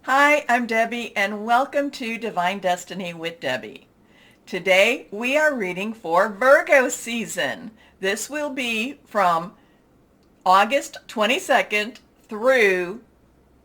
Hi, I'm Debbie, and welcome to Divine Destiny with Debbie. Today we are reading for Virgo season. This will be from August 22nd through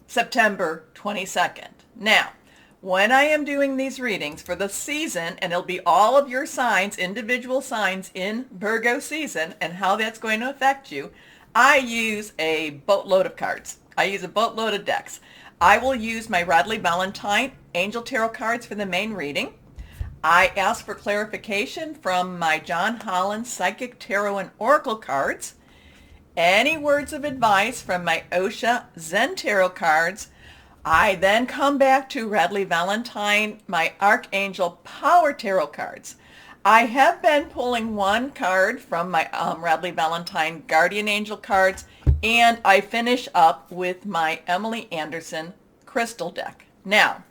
September 22nd. Now, when I am doing these readings for the season, and it'll be all of your signs, individual signs in Virgo season, and how that's going to affect you, I use a boatload of cards. I use a boatload of decks. I will use my Radley Valentine Angel Tarot cards for the main reading. I ask for clarification from my John Holland Psychic Tarot and Oracle cards. Any words of advice from my Osha Zen Tarot cards. I then come back to Radley Valentine, my Archangel Power Tarot cards. I have been pulling one card from my Radley Valentine Guardian Angel cards, and I finish up with my Emily Anderson Crystal deck. Now,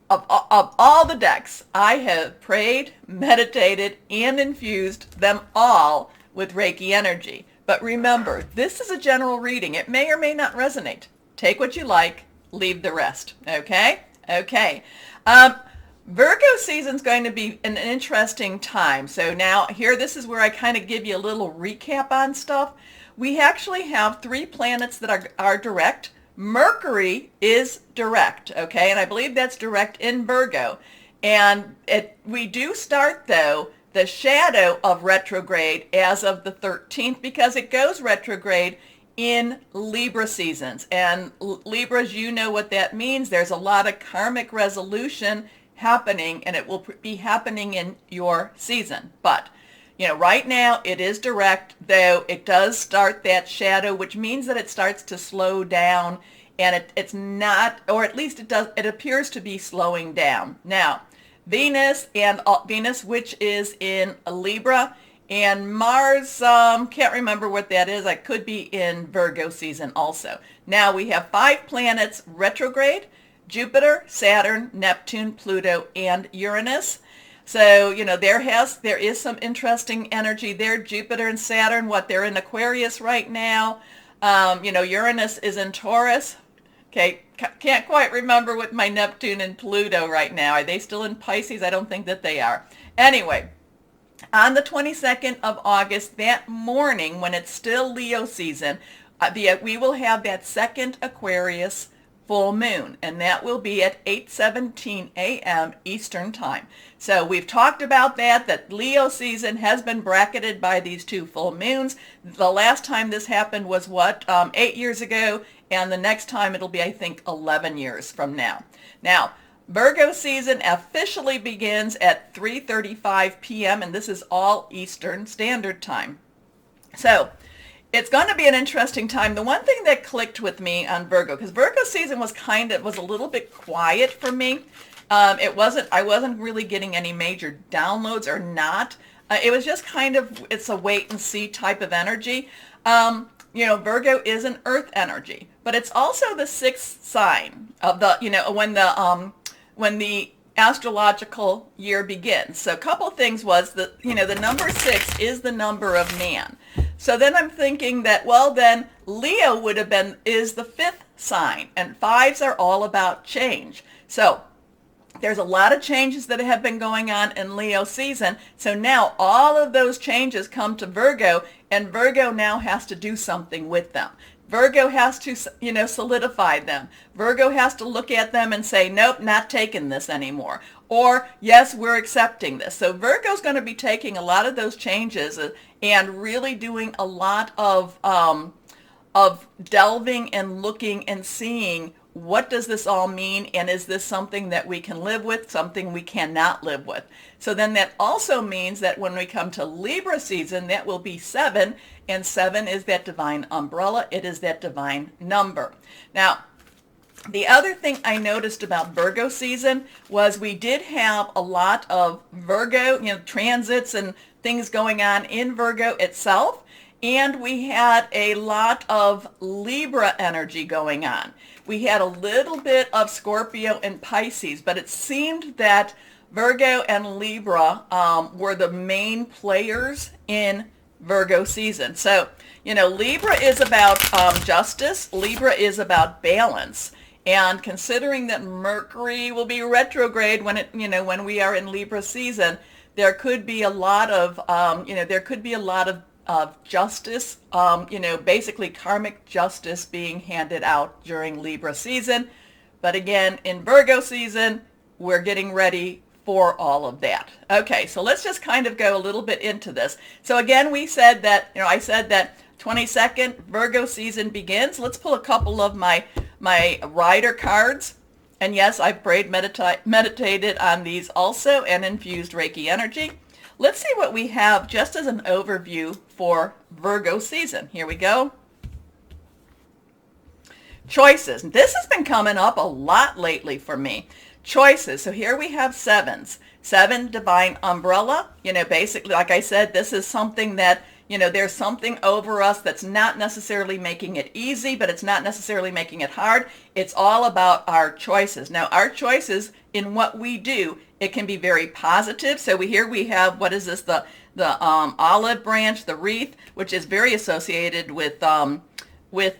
of all the decks, I have prayed, meditated, and infused them all with Reiki energy. But remember, this is a general reading. It may or may not resonate. Take what you like, leave the rest. Okay? Okay. Virgo season's going to be an interesting time. So now here, this is where I kind of give you a little recap on stuff. We actually have 3 planets that are direct. Mercury is direct, okay? And I believe that's direct in Virgo. And we do start, though, the shadow of retrograde as of the 13th, because it goes retrograde in Libra seasons. And Libras, you know what that means. There's a lot of karmic resolution happening, and it will be happening in your season. But, you know, right now it is direct, though it does start that shadow, which means that it starts to slow down, and it's not, or at least it appears to be slowing down. Now, Venus, which is in Libra, and Mars, can't remember what that is. I could be in Virgo season also. Now we have 5 planets retrograde: Jupiter, Saturn, Neptune, Pluto, and Uranus. So, you know, there is some interesting energy there. Jupiter and Saturn, they're in Aquarius right now. Uranus is in Taurus. Okay, can't quite remember with my Neptune and Pluto right now. Are they still in Pisces? I don't think that they are. Anyway, on the 22nd of August, that morning, when it's still Leo season, we will have that second Aquarius full moon, and that will be at 8:17 a.m. Eastern time. So we've talked about that Leo season has been bracketed by these 2 full moons. The last time this happened was 8 years ago, and the next time it'll be, I think, 11 years from now. Now, Virgo season officially begins at 3:35 p.m., and this is all Eastern Standard Time. So it's going to be an interesting time. The one thing that clicked with me on Virgo, because Virgo season was a little bit quiet for me. I wasn't really getting any major downloads or not. It was just it's a wait and see type of energy. Virgo is an earth energy, but it's also the 6th sign of when the astrological year begins. So a couple of things was that, the number 6 is the number of man. So then I'm thinking that, then Leo is the 5th sign, and 5s are all about change. So there's a lot of changes that have been going on in Leo season. So now all of those changes come to Virgo, and Virgo now has to do something with them. Virgo has to, solidify them. Virgo has to look at them and say, nope, not taking this anymore. Or, yes, we're accepting this. So Virgo's going to be taking a lot of those changes and really doing a lot of delving and looking and seeing, what does this all mean? And is this something that we can live with, something we cannot live with? So then that also means that when we come to Libra season, that will be 7, and 7 is that divine umbrella. It is that divine number. Now, the other thing I noticed about Virgo season was we did have a lot of Virgo, transits and things going on in Virgo itself. And we had a lot of Libra energy going on. We had a little bit of Scorpio and Pisces, but it seemed that Virgo and Libra were the main players in Virgo season. So, Libra is about justice. Libra is about balance. And considering that Mercury will be retrograde when we are in Libra season, there could be a lot of, justice, basically karmic justice being handed out during Libra season. But again, in Virgo season, we're getting ready for all of that. Okay, so let's just kind of go a little bit into this. So again, we said that, I said that 22nd Virgo season begins. Let's pull a couple of my rider cards. And yes, I've prayed, meditated on these also, and infused Reiki energy. Let's see what we have just as an overview for Virgo season. Here we go. Choices. This has been coming up a lot lately for me. Choices. So here we have sevens. 7, divine umbrella. Basically, like I said, this is something that, there's something over us that's not necessarily making it easy, but it's not necessarily making it hard. It's all about our choices. Now, our choices in what we do, it can be very positive. So here we have, what is this? The olive branch, the wreath, which is very associated with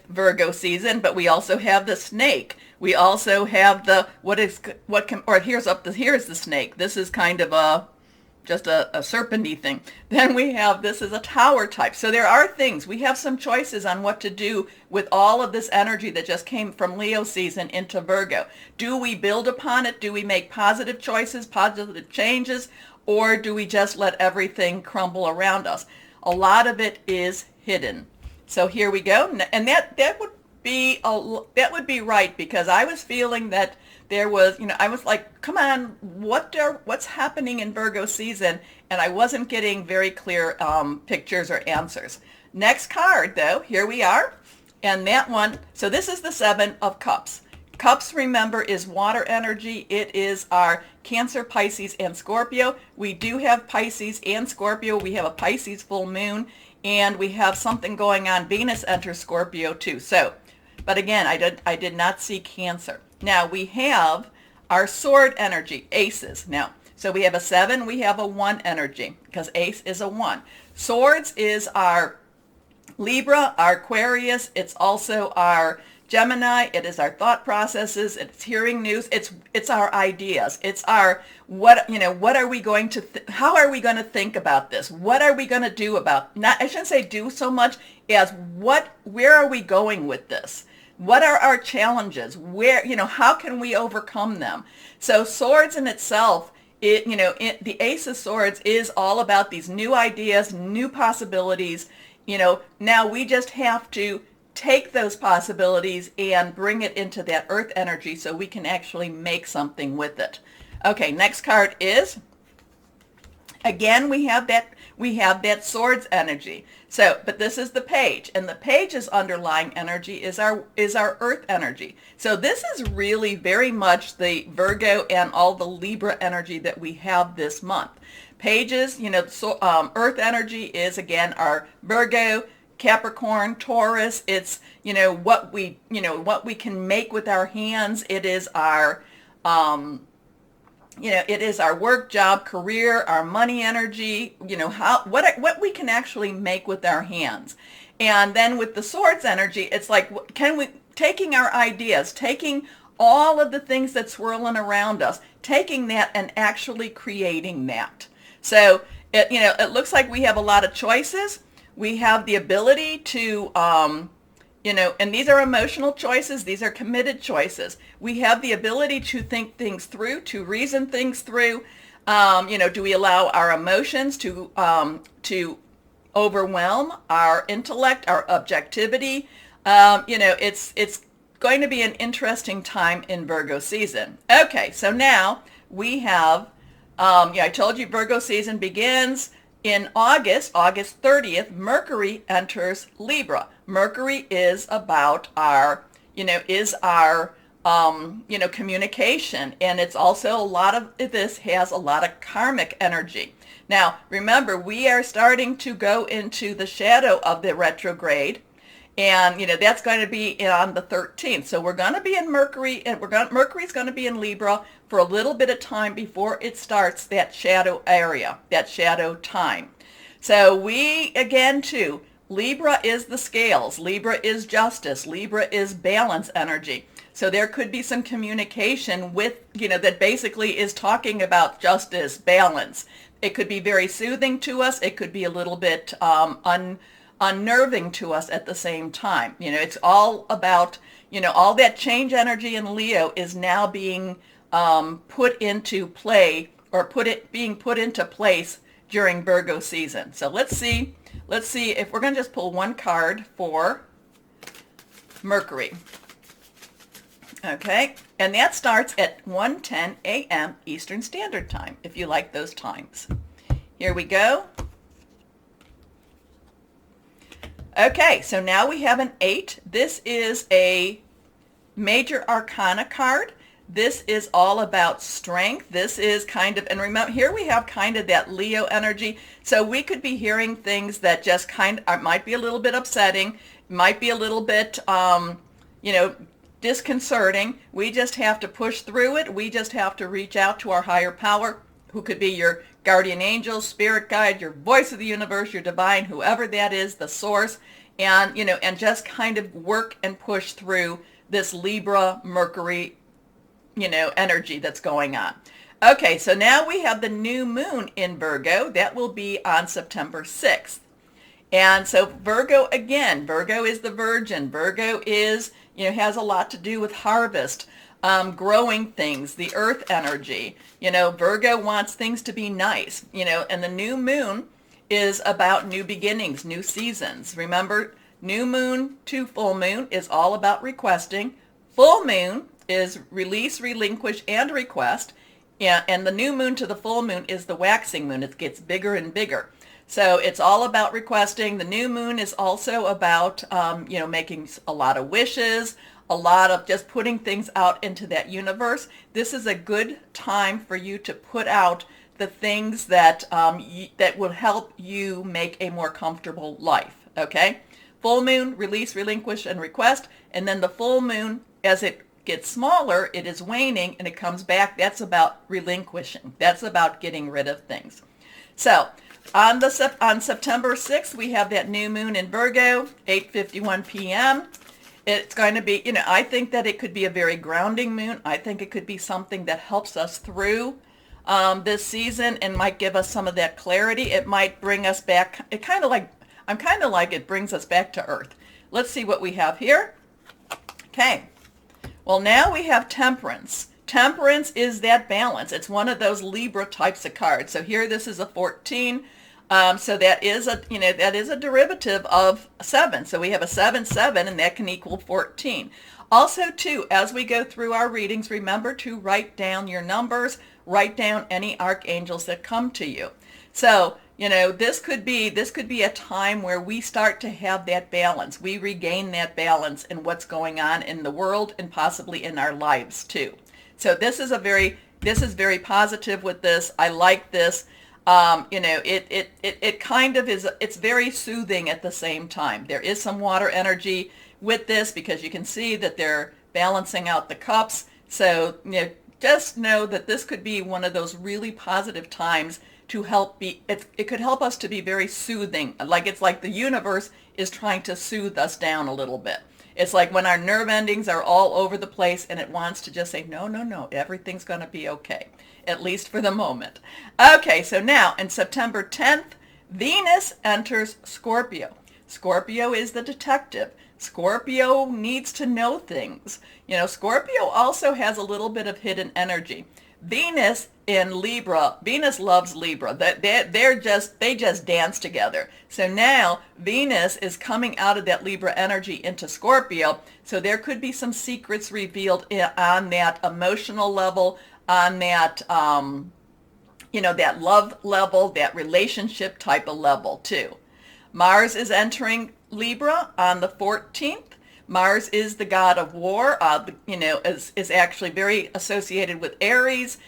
Virgo season, but we also have the snake. We also have here's the snake. This is kind of just a serpenty thing. Then we have, this is a tower type. So there are things, we have some choices on what to do with all of this energy that just came from Leo season into Virgo. Do we build upon it? Do we make positive choices, positive changes, or do we just let everything crumble around us? A lot of it is hidden. So here we go. And that would be right, because I was feeling that there was, I was like, come on, what's happening in Virgo season? And I wasn't getting very clear pictures or answers. Next card, though, here we are. And that one, so this is the 7 of Cups. Cups, remember, is water energy. It is our Cancer, Pisces, and Scorpio. We do have Pisces and Scorpio. We have a Pisces full moon, and we have something going on. Venus enters Scorpio too. So, but again, I did not see Cancer. Now we have our sword energy, aces. Now, so we have a 7, we have a 1 energy, because ace is a 1. Swords is our Libra, our Aquarius. It's also our Gemini. It is our thought processes. It's hearing news. It's our ideas. It's our what are we going to how are we going to think about this? What are we going to do about, not, I shouldn't say do so much as where are we going with this? What are our challenges? How can we overcome them? So swords in itself, the Ace of Swords is all about these new ideas, new possibilities. Now we just have to take those possibilities and bring it into that earth energy so we can actually make something with it. Okay, next card is, again, we have that swords energy. So, but this is the page, and the page's underlying energy is our earth energy. So this is really very much the Virgo and all the Libra energy that we have this month. Pages, earth energy is, again, our Virgo, Capricorn, Taurus. It's, what we can make with our hands. It is our, it is our work, job, career, our money energy, what we can actually make with our hands. And then with the swords energy, it's like, taking our ideas, taking all of the things that swirling around us, taking that and actually creating that. So it looks like we have a lot of choices. We have the ability to, and these are emotional choices. These are committed choices. We have the ability to think things through, to reason things through. Do we allow our emotions to overwhelm our intellect, our objectivity? It's going to be an interesting time in Virgo season. Okay, so now we have, I told you Virgo season begins in August 30th, Mercury enters Libra. Mercury is about our, communication. And it's also a lot of this has a lot of karmic energy. Now, remember, we are starting to go into the shadow of the retrograde. And, that's going to be on the 13th. So we're going to be in Mercury, and Mercury's going to be in Libra for a little bit of time before it starts that shadow area, that shadow time. So we, again, Libra is the scales. Libra is justice. Libra is balance energy. So there could be some communication with, that basically is talking about justice, balance. It could be very soothing to us. It could be a little bit unnerving to us at the same time. It's all about, all that change energy in Leo is now being put into play, or being put into place during Virgo season. So let's see if we're going to just pull one card for Mercury. Okay, and that starts at 1:10 a.m. Eastern Standard Time, if you like those times. Here we go. Okay, so now we have an 8. This is a major arcana card. This is all about strength. This is kind of, and remember, here we have kind of that Leo energy. So we could be hearing things that just might be a little bit upsetting, might be a little bit, disconcerting. We just have to push through it. We just have to reach out to our higher power, who could be your guardian angel, spirit guide, your voice of the universe, your divine, whoever that is, the source, and, and just kind of work and push through this Libra, Mercury, energy that's going on. Okay, so now we have the new moon in Virgo. That will be on September 6th. And so Virgo, again, Virgo is the virgin. Virgo is, has a lot to do with harvest, growing things, the earth energy. Virgo wants things to be nice, and the new moon is about new beginnings, new seasons. Remember, new moon to full moon is all about requesting. Full moon is release, relinquish, and request. And the new moon to the full moon is the waxing moon. It gets bigger and bigger. So it's all about requesting. The new moon is also about, making a lot of wishes, a lot of just putting things out into that universe. This is a good time for you to put out the things that that will help you make a more comfortable life. Okay? Full moon, release, relinquish, and request. And then the full moon, as it gets smaller, it is waning and it comes back. That's about relinquishing. That's about getting rid of things. So on September 6th, we have that new moon in Virgo, 8:51 p.m. It's going to be, I think that it could be a very grounding moon. I think it could be something that helps us through this season and might give us some of that clarity. It might bring us back. I'm kind of like it brings us back to earth. Let's see what we have here. Okay. Well, now we have Temperance. Temperance is that balance. It's one of those Libra types of cards. So here, this is a 14. So that is a derivative of 7. So we have a 7-7, and that can equal 14. Also, too, as we go through our readings, remember to write down your numbers, write down any archangels that come to you. So, this could be a time where we start to have that balance. We regain that balance in what's going on in the world and possibly in our lives too. So this is very positive with this. I like this. It kind of is, it's very soothing at the same time. There is some water energy with this because you can see that they're balancing out the cups. So, just know that this could be one of those really positive times to it could help us to be very soothing. It's like the universe is trying to soothe us down a little bit. It's like when our nerve endings are all over the place and it wants to just say, no, everything's going to be okay, at least for the moment. Okay, so now in September 10th, Venus enters Scorpio. Scorpio is the detective. Scorpio needs to know things. Scorpio also has a little bit of hidden energy. Venus in Libra, Venus loves Libra. They just dance together. So now Venus is coming out of that Libra energy into Scorpio. So there could be some secrets revealed on that emotional level, on that, that love level, that relationship type of level too. Mars is entering Libra on the 14th. Mars is the god of war, is actually very associated with Aries,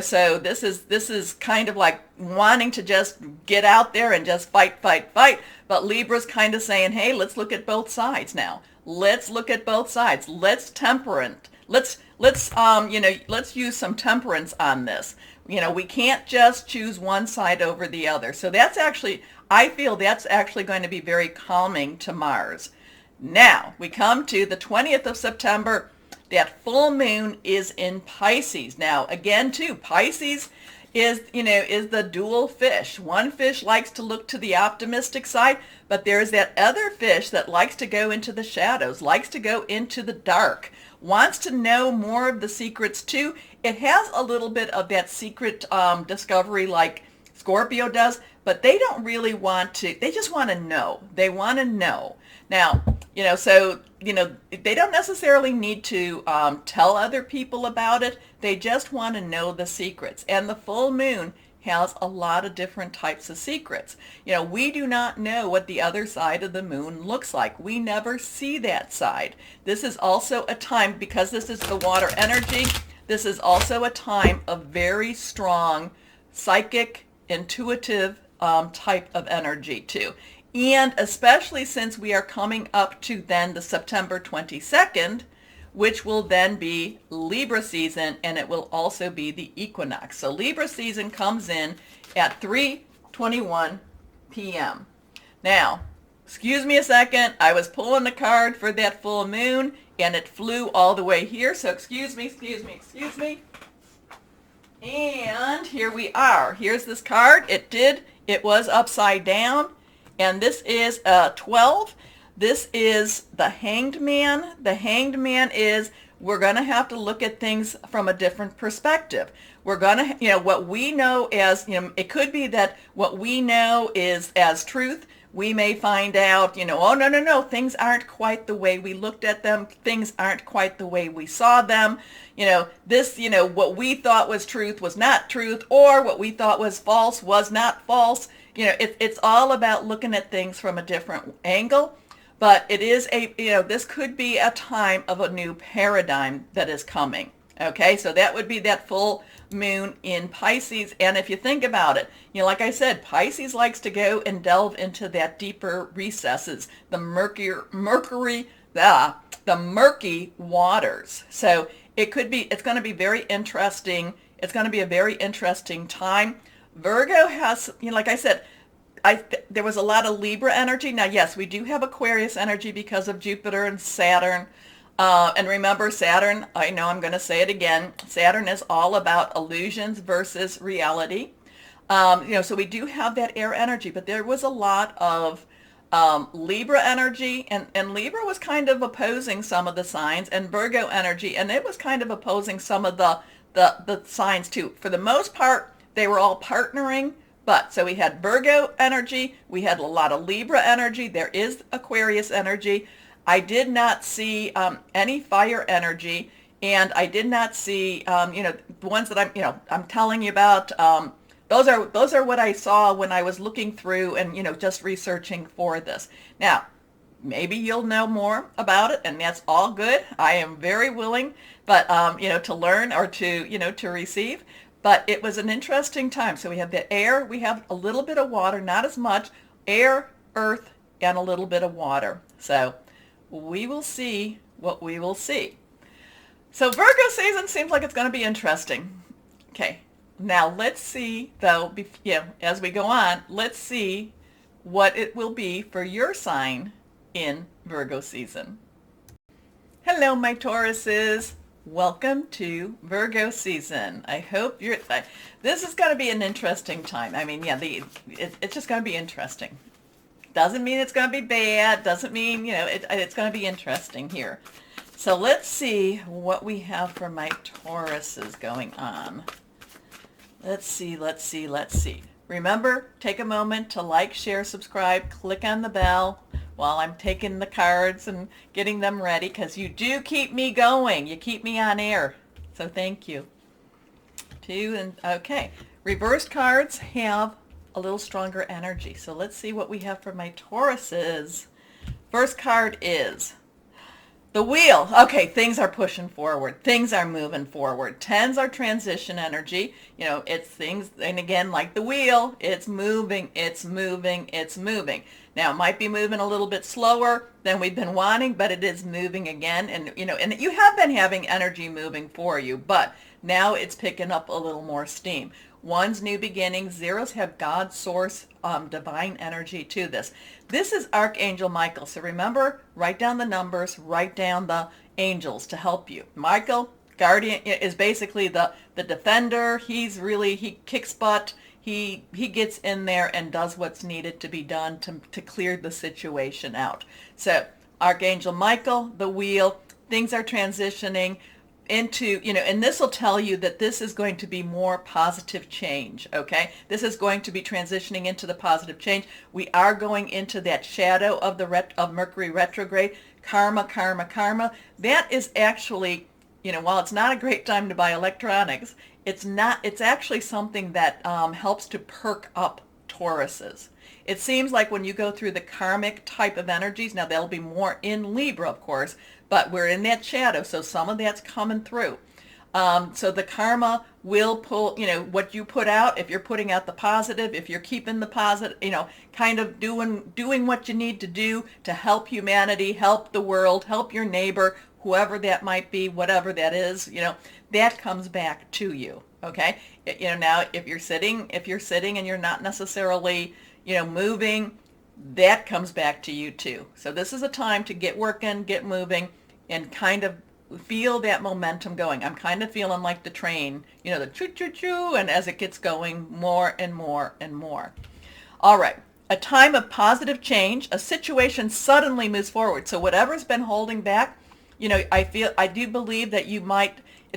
so this is kind of like wanting to just get out there and just fight. But Libra's kind of saying, hey, let's look at both sides now. Let's look at both sides. Let's use some temperance on this. We can't just choose one side over the other. So I feel that's actually going to be very calming to Mars. Now, we come to the 20th of September. that full moon is in Pisces. Now, again, too, Pisces is the dual fish. One fish likes to look to the optimistic side, but there's that other fish that likes to go into the shadows, likes to go into the dark, wants to know more of the secrets too. It has a little bit of that secret discovery like Scorpio does, but they don't really want to. They just want to know. They want to know. Now, so they don't necessarily need to tell other people about it. They just want to know the secrets. And the full moon has a lot of different types of secrets. We do not know what the other side of the moon looks like. We never see that side. This is also a time, because this is the water energy, this is also a time of very strong psychic, intuitive type of energy too. And especially since we are coming up to then the September 22nd, which will then be Libra season, and it will also be the equinox. So Libra season comes in at 3:21 p.m. Now, excuse me a second. I was pulling the card for that full moon, and it flew all the way here. So excuse me. And here we are. Here's this card. It was upside down. And this is 12. This is the Hanged Man. The Hanged Man is, we're going to have to look at things from a different perspective. We're going to, what we know as, it could be that what we know is as truth. We may find out, oh, no, things aren't quite the way we looked at them. Things aren't quite the way we saw them. What we thought was truth was not truth, or what we thought was false was not false. It's all about looking at things from a different angle. But it is this could be a time of a new paradigm that is coming. Okay, so that would be that full moon in Pisces. And if you think about it, like I said, Pisces likes to go and delve into that deeper recesses, the murky waters. So it's going to be very interesting. It's going to be a very interesting time. Virgo has, like I said, there was a lot of Libra energy. Now, yes, we do have Aquarius energy because of Jupiter and Saturn. And remember, Saturn, I know I'm going to say it again, Saturn is all about illusions versus reality. So we do have that air energy, but there was a lot of Libra energy, and Libra was kind of opposing some of the signs, and Virgo energy, and it was kind of opposing some of the signs too. For the most part, they were all partnering. But so we had Virgo energy, we had a lot of Libra energy, there is Aquarius energy. I did not see any fire energy, and I did not see the ones that I'm telling you about. Those are what I saw when I was looking through and just researching for this. Now, maybe you'll know more about it, and that's all good. I am very willing, but to learn or to receive. But it was an interesting time. So we have the air, we have a little bit of water, not as much, air, earth, and a little bit of water. So we will see what we will see. So Virgo season seems like it's going to be interesting. Okay, now let's see, though, as we go on, let's see what it will be for your sign in Virgo season. Hello, my Tauruses. Welcome to Virgo season. I hope this is going to be an interesting time. I mean, it's just going to be interesting. Doesn't mean it's going to be bad. Doesn't mean, it's going to be interesting here. So let's see what we have for my Tauruses going on. Let's see. Remember, take a moment to like, share, subscribe, click on the bell while I'm taking the cards and getting them ready, because you do keep me going. You keep me on air. So thank you. Okay. Reversed cards have a little stronger energy. So let's see what we have for my Tauruses. First card is the Wheel. Okay, things are pushing forward. Things are moving forward. Tens are transition energy. It's things, and again, like the Wheel, it's moving. Now, it might be moving a little bit slower than we've been wanting, but it is moving again. And, and you have been having energy moving for you, but now it's picking up a little more steam. Ones, new beginnings. Zeros have God, source, divine energy to this. This is Archangel Michael. So remember, write down the numbers, write down the angels to help you. Michael, guardian, is basically the defender. He kicks butt. He gets in there and does what's needed to be done to clear the situation out. So Archangel Michael, the wheel, things are transitioning into, and this will tell you that this is going to be more positive change, okay? This is going to be transitioning into the positive change. We are going into that shadow of of Mercury retrograde, karma, karma, karma. That is actually, while it's not a great time to buy electronics, it's actually something that helps to perk up Tauruses. It seems like when you go through the karmic type of energies, now that'll be more in Libra, of course, but we're in that shadow, so some of that's coming through. So the karma will pull, what you put out, if you're putting out the positive, if you're keeping the positive, kind of doing what you need to do to help humanity, help the world, help your neighbor, whoever that might be, whatever that is, that comes back to you, okay? Now if you're sitting and you're not necessarily, moving, that comes back to you too. So this is a time to get working, get moving, and kind of feel that momentum going. I'm kind of feeling like the train, the choo-choo-choo, and as it gets going, more and more and more. All right, a time of positive change. A situation suddenly moves forward. So whatever's been holding back, I do believe that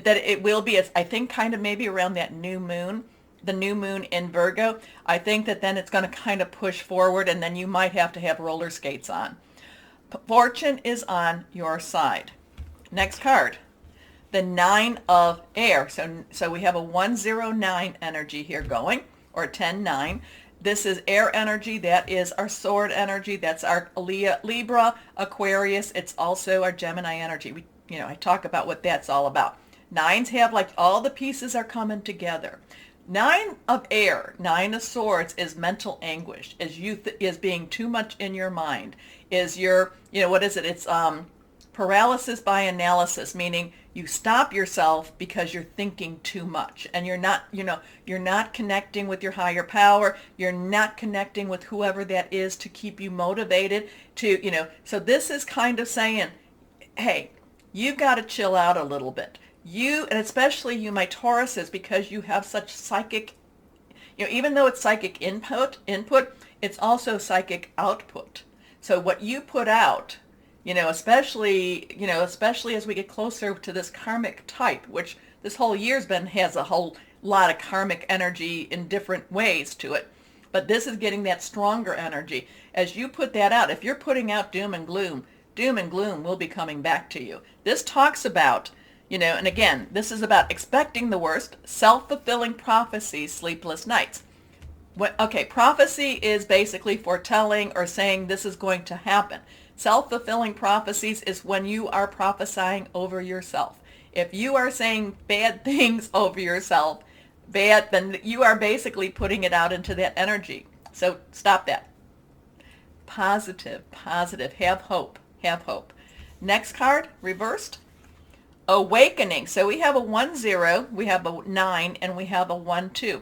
that it will be, I think, kind of maybe around that new moon, the new moon in Virgo. I think that then it's going to kind of push forward, and then you might have to have roller skates on. Fortune is on your side. Next card, the 9 of air. So we have a 109 energy here going, or 10-9. This is air energy. That is our sword energy. That's our Libra, Aquarius. It's also our Gemini energy. I talk about what that's all about. Nines have, like, all the pieces are coming together. 9 of air, 9 of swords is mental anguish, is being too much in your mind, is your, what is it? It's paralysis by analysis, meaning you stop yourself because you're thinking too much, and you're not connecting with your higher power. You're not connecting with whoever that is to keep you motivated to, so this is kind of saying, hey, you've got to chill out a little bit. And especially you, my Tauruses, because you have such psychic, even though it's psychic input, it's also psychic output. So what you put out, especially as we get closer to this karmic type, which this whole year's has a whole lot of karmic energy in different ways to it. But this is getting that stronger energy. As you put that out, if you're putting out doom and gloom will be coming back to you. This talks about, and again, this is about expecting the worst, self-fulfilling prophecies, sleepless nights. Prophecy is basically foretelling or saying this is going to happen. Self-fulfilling prophecies is when you are prophesying over yourself. If you are saying bad things over yourself, then you are basically putting it out into that energy. So stop that. Positive, have hope. Next card, reversed. Awakening. So we have a 1-0, we have a 9, and we have a 1-2.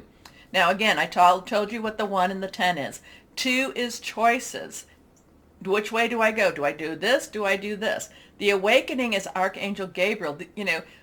Now again, I told you what the 1 and the 10 is. 2 is choices. Which way do I go? Do I do this? Do I do this? The awakening is Archangel Gabriel.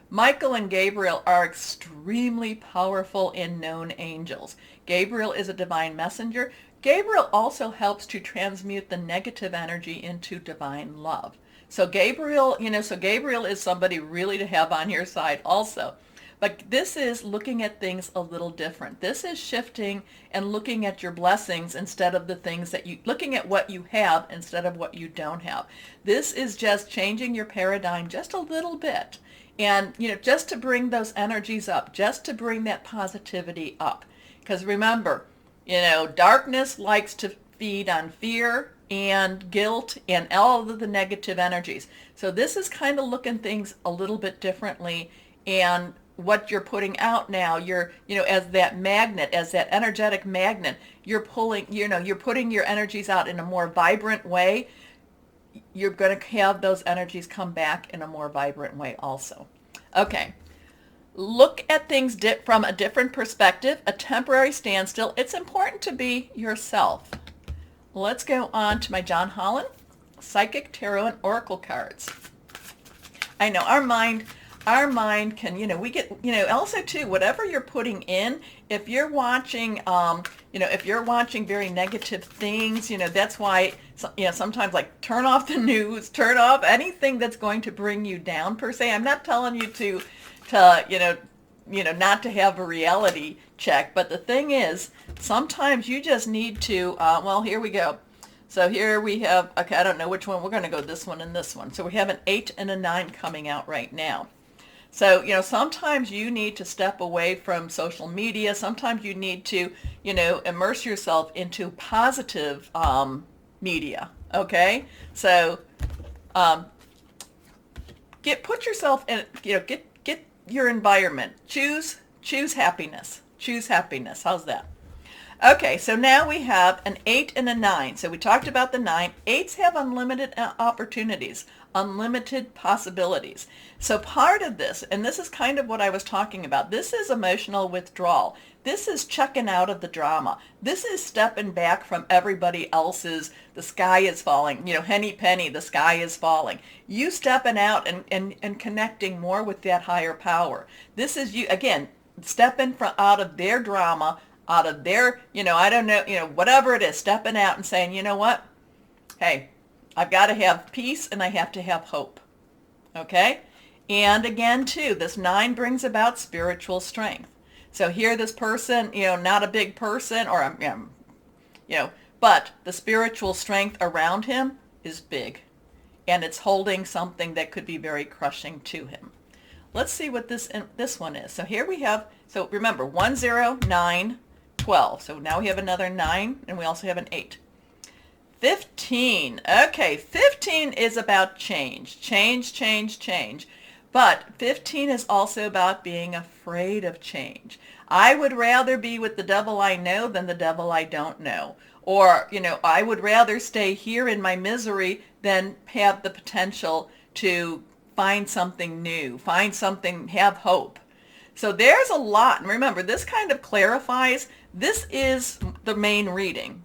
Michael and Gabriel are extremely powerful and known angels. Gabriel is a divine messenger. Gabriel also helps to transmute the negative energy into divine love. So Gabriel, Gabriel is somebody really to have on your side also. But this is looking at things a little different. This is shifting and looking at your blessings instead of the things looking at what you have instead of what you don't have. This is just changing your paradigm just a little bit. And, just to bring those energies up, just to bring that positivity up. Because remember, darkness likes to feed on fear and guilt and all of the negative energies. So this is kind of looking things a little bit differently, and what you're putting out now, you're, as that magnet, as that energetic magnet, you're pulling, you're putting your energies out in a more vibrant way. You're going to have those energies come back in a more vibrant way also. Okay. look at things from a different perspective, a temporary standstill. It's important to be yourself. Let's go on to my John Holland Psychic Tarot and Oracle cards. I know our mind can, we get, also too, whatever you're putting in, if you're watching, if you're watching very negative things, that's why, sometimes like turn off the news, turn off anything that's going to bring you down per se. I'm not telling you to not to have a reality check, but the thing is, sometimes you just need to, well, here we go. So here we have, okay, I don't know which one, we're going to go this one and this one. So we have an 8 and a 9 coming out right now. So, sometimes you need to step away from social media. Sometimes you need to, immerse yourself into positive media, okay? So put yourself in, get your environment. Choose happiness. Choose happiness. How's that? Okay, so now we have an 8 and a 9. So we talked about the 9. 8s have unlimited opportunities, unlimited possibilities. So part of this, and this is kind of what I was talking about, this is emotional withdrawal. This is checking out of the drama. This is stepping back from everybody else's, the sky is falling, henny penny, the sky is falling. You stepping out and connecting more with that higher power. This is you, again, stepping out of their drama, out of their, I don't know, whatever it is, stepping out and saying, you know what? Hey, I've got to have peace and I have to have hope. Okay? And again, too, this 9 brings about spiritual strength. So here this person, not a big person or, but the spiritual strength around him is big. And it's holding something that could be very crushing to him. Let's see what this one is. So here we have, so remember, 1, 0, 9, 12. So now we have another 9 and we also have an 8. 15. Okay, 15 is about change. Change. But 15 is also about being afraid of change. I would rather be with the devil I know than the devil I don't know. Or, I would rather stay here in my misery than have the potential to find something new, have hope. So there's a lot. And remember, this kind of clarifies, this is the main reading.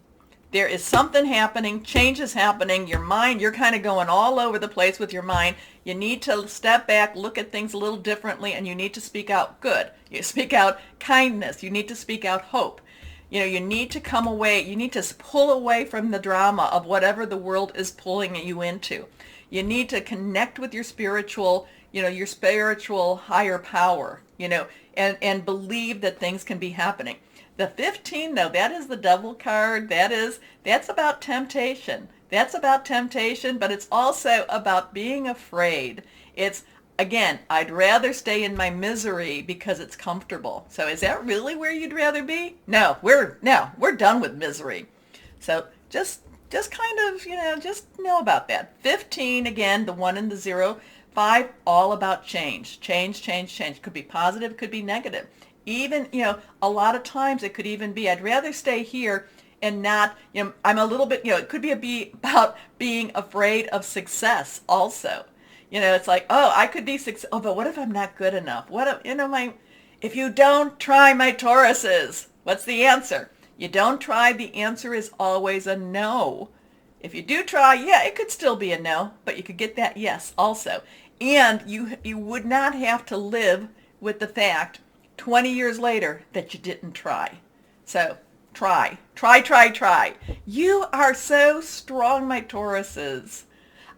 There is something happening, change is happening, your mind, you're kind of going all over the place with your mind. You need to step back, look at things a little differently, and you need to speak out good. You speak out kindness. You need to speak out hope. You need to come away, you need to pull away from the drama of whatever the world is pulling you into. You need to connect with your spiritual, your spiritual higher power, and believe that things can be happening. The 15, though, that is the devil card. That's about temptation. That's about temptation, but it's also about being afraid. It's, again, I'd rather stay in my misery because it's comfortable. So is that really where you'd rather be? No, we're done with misery. So just kind of, just know about that. 15, again, the 1 and the 0. 5, all about change. Change. Could be positive, could be negative. Even, a lot of times it could even be, I'd rather stay here and not, I'm a little bit, it could be about being afraid of success also. It's like, oh, I could be successful, but what if I'm not good enough? What if, if you don't try, my Tauruses, what's the answer? You don't try, the answer is always a no. If you do try, yeah, it could still be a no, but you could get that yes also. And you would not have to live with the fact 20 years later that you didn't try. So try. You are so strong, my Tauruses.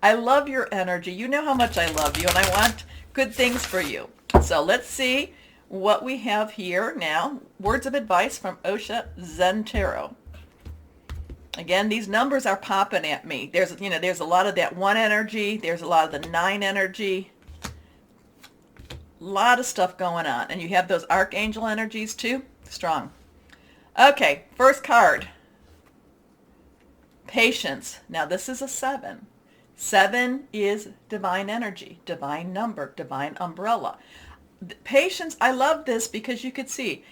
I love your energy. You know how much I love you and I want good things for you. So let's see what we have here now. Words of advice from Osha Zen Tarot. Again, these numbers are popping at me. There's a lot of that 1 energy. There's a lot of the 9 energy. A lot of stuff going on. And you have those archangel energies too. Strong. Okay, first card. Patience. Now this is a 7. 7 is divine energy, divine number, divine umbrella. Patience, I love this because you could see,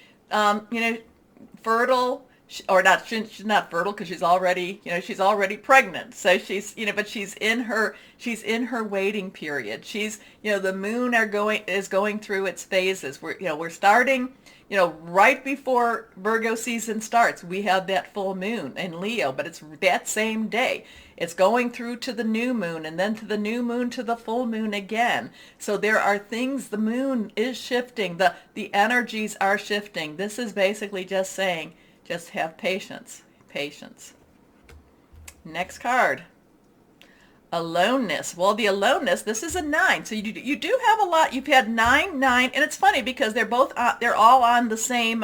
fertile, or not, she's not fertile because she's already, she's already pregnant. So she's, but she's in her waiting period. She's, the moon is going through its phases. We're starting, right before Virgo season starts. We have that full moon in Leo, but it's that same day. It's going through to the new moon, and then to the new moon, to the full moon again. So there are things, the moon is shifting, the energies are shifting. This is basically just saying, just have patience. Patience. Next card. Aloneness. Well, the aloneness, this is a 9. So you do have a lot. You've had 9, 9, and it's funny because they're all on the same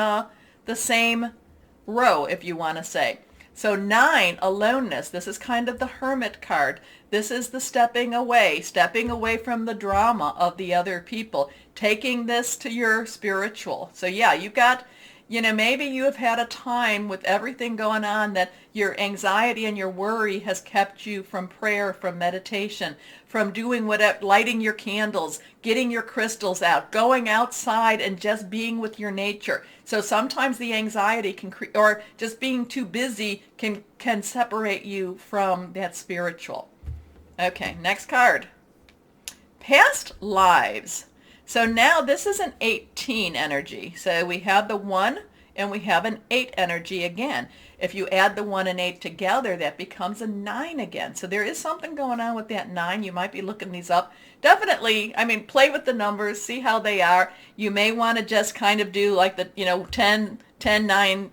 row, if you want to say. So 9, aloneness. This is kind of the hermit card. This is the stepping away from the drama of the other people, taking this to your spiritual. So yeah, you've got, maybe you have had a time with everything going on that your anxiety and your worry has kept you from prayer, from meditation, from doing whatever, lighting your candles, getting your crystals out, going outside and just being with your nature. So sometimes the anxiety or just being too busy can separate you from that spiritual. Okay, next card. Past lives. So now this is an 18 energy. So we have the 1 and we have an 8 energy again. If you add the 1 and 8 together, that becomes a 9 again. So there is something going on with that 9. You might be looking these up. Definitely, play with the numbers, see how they are. You may want to just kind of do like the, 10, 9,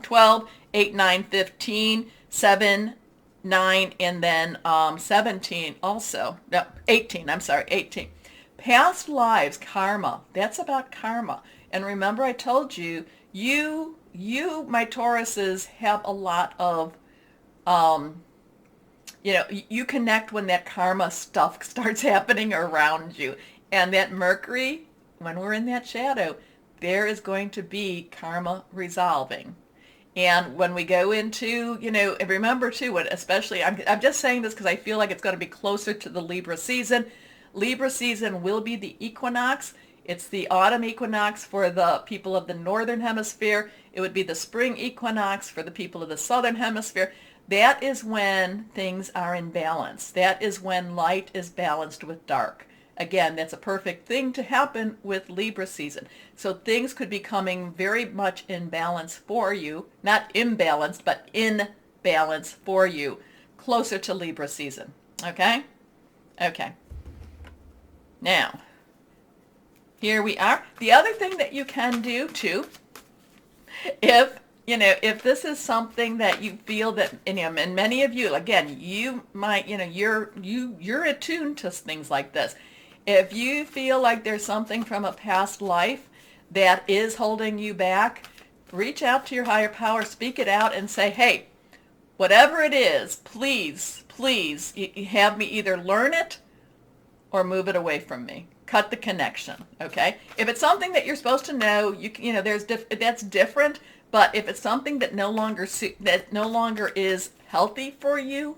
12, 8, 9, 15, 7, 9, and then 17 also. No, 18, I'm sorry, 18. Past lives, karma. That's about karma. And remember I told you, my Tauruses have a lot of, you connect when that karma stuff starts happening around you. And that Mercury, when we're in that shadow, there is going to be karma resolving. And when we go into, and remember too, especially, I'm just saying this because I feel like it's going to be closer to the Libra season. Libra season will be the equinox. It's the autumn equinox for the people of the northern hemisphere. It would be the spring equinox for the people of the southern hemisphere. That is when things are in balance. That is when light is balanced with dark. Again, that's a perfect thing to happen with Libra season. So things could be coming very much in balance for you. Not imbalanced, but in balance for you. Closer to Libra season. Okay? Okay. Now, here we are. The other thing that you can do too, if this is something that you feel that, and many of you, again, you might, you're attuned to things like this. If you feel like there's something from a past life that is holding you back, reach out to your higher power, speak it out and say, hey, whatever it is, please, please, you have me either learn it or move it away from me. Cut the connection, okay? If it's something that you're supposed to know, that's different. But if it's something that no longer is healthy for you,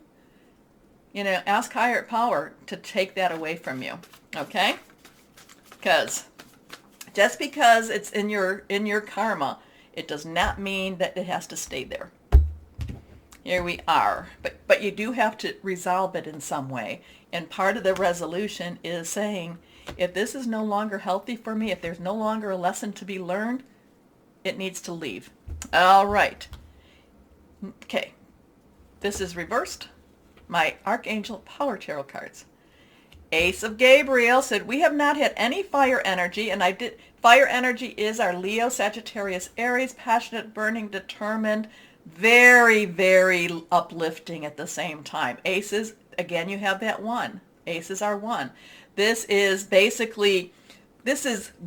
ask higher power to take that away from you, okay? Because just because it's in your karma, it does not mean that it has to stay there. Here we are, but you do have to resolve it in some way. And part of the resolution is saying, if this is no longer healthy for me, if there's no longer a lesson to be learned, it needs to leave. All right. Okay. This is reversed. My Archangel Power Tarot cards. Ace of Gabriel said, we have not had any fire energy, and fire energy is our Leo, Sagittarius, Aries, passionate, burning, determined, very, very uplifting at the same time. Aces, again, you have that 1. Aces are 1. This is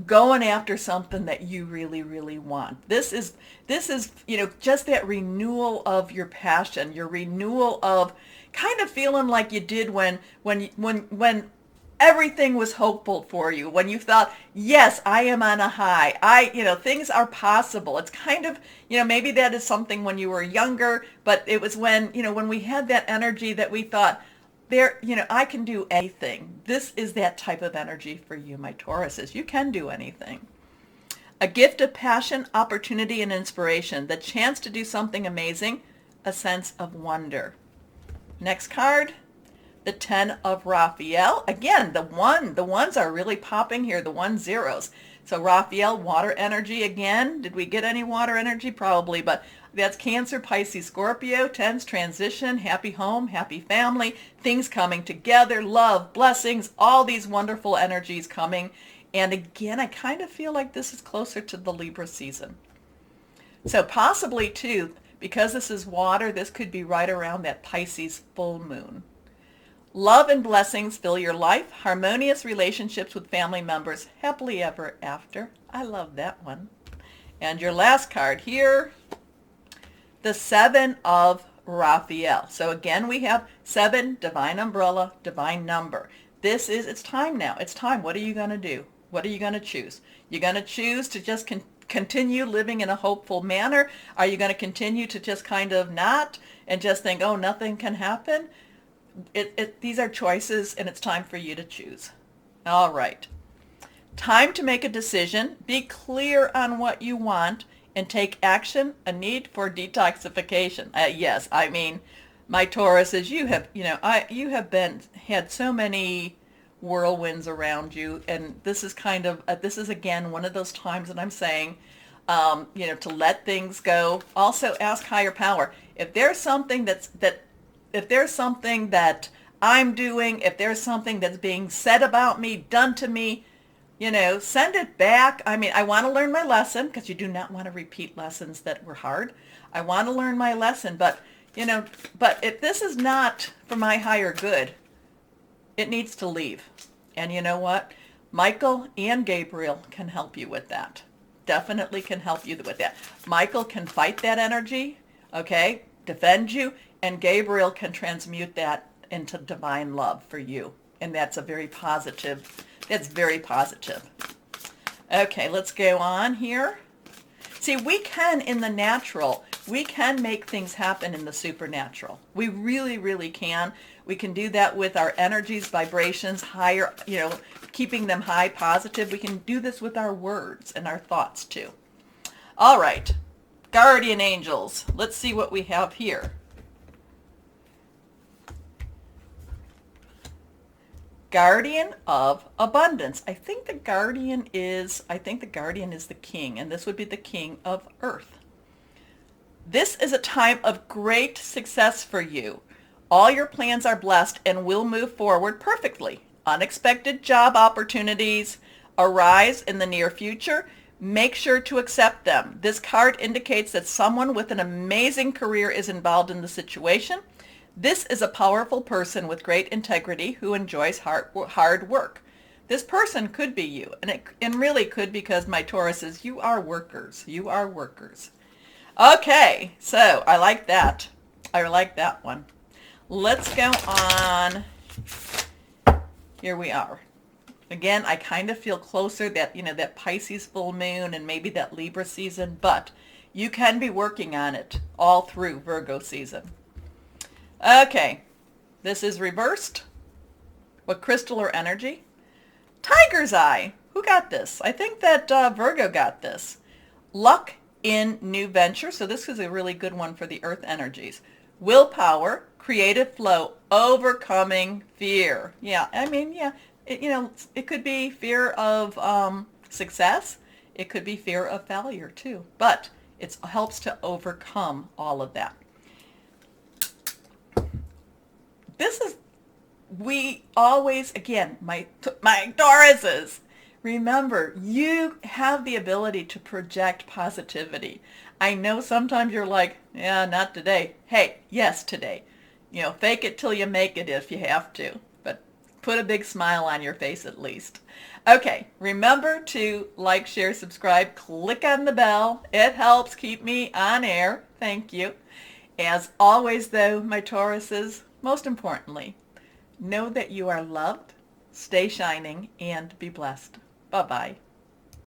going after something that you really, really want. This is just that renewal of your passion, your renewal of kind of feeling like you did when everything was hopeful for you, when you thought, yes, I am on a high. Things are possible. It's kind of, maybe that is something when you were younger, but it was when we had that energy that we thought, I can do anything. This is that type of energy for you, my Tauruses. You can do anything. A gift of passion, opportunity, and inspiration. The chance to do something amazing. A sense of wonder. Next card, the 10 of Raphael. Again, the ones are really popping here, the 1 zeros. So Raphael, water energy again. Did we get any water energy? Probably, but that's Cancer, Pisces, Scorpio, 10s, transition, happy home, happy family, things coming together, love, blessings, all these wonderful energies coming. And again, I kind of feel like this is closer to the Libra season. So possibly too, because this is water, this could be right around that Pisces full moon. Love and blessings fill your life. Harmonious relationships with family members. Happily ever after. I love that one. And your last card here, the 7 of Raphael. So again, we have 7, divine umbrella, divine number. It's time now. It's time. What are you going to do? What are you going to choose? You're going to choose to just continue living in a hopeful manner? Are you going to continue to just kind of not and just think, oh, nothing can happen? These are choices, and it's time for you to choose. All right. Time to make a decision. Be clear on what you want and take action. A need for detoxification. Yes, I mean, my Tauruses, you have had so many whirlwinds around you, and this is again one of those times that I'm saying, to let things go. Also, ask higher power if there's something if there's something that I'm doing, if there's something that's being said about me, done to me, send it back. I mean, I want to learn my lesson, because you do not want to repeat lessons that were hard. I want to learn my lesson, but if this is not for my higher good, it needs to leave. And you know what? Michael and Gabriel can help you with that. Definitely can help you with that. Michael can fight that energy, okay? Defend you, and Gabriel can transmute that into divine love for you. And that's very positive. Okay, let's go on here. See, we can, in the natural, we can make things happen in the supernatural. We really, really can. We can do that with our energies, vibrations, higher, keeping them high, positive. We can do this with our words and our thoughts too. All right, guardian angels. Let's see what we have here. Guardian of abundance. I think the guardian is the king, and this would be the king of earth. This is a time of great success for you. All your plans are blessed and will move forward perfectly. Unexpected job opportunities arise in the near future. Make sure to accept them. This card indicates that someone with an amazing career is involved in the situation. This is a powerful person with great integrity who enjoys hard work. This person could be you, and really could, because my Tauruses, you are workers. You are workers. Okay, so I like that. I like that one. Let's go on. Here we are. Again, I kind of feel closer that, that Pisces full moon and maybe that Libra season, but you can be working on it all through Virgo season. Okay, this is reversed. What crystal or energy? Tiger's eye. Who got this? I think that Virgo got this. Luck in new venture. So this is a really good one for the earth energies. Willpower, creative flow, overcoming fear. Yeah, I mean, yeah, it could be fear of success. It could be fear of failure too, but it helps to overcome all of that. We always, again, my Tauruses, remember, you have the ability to project positivity. I know sometimes you're like, yeah, not today. Hey, yes, today. Fake it till you make it if you have to, but put a big smile on your face at least. Okay, remember to like, share, subscribe, click on the bell. It helps keep me on air. Thank you. As always, though, my Tauruses, most importantly, know that you are loved, stay shining, and be blessed. Bye-bye.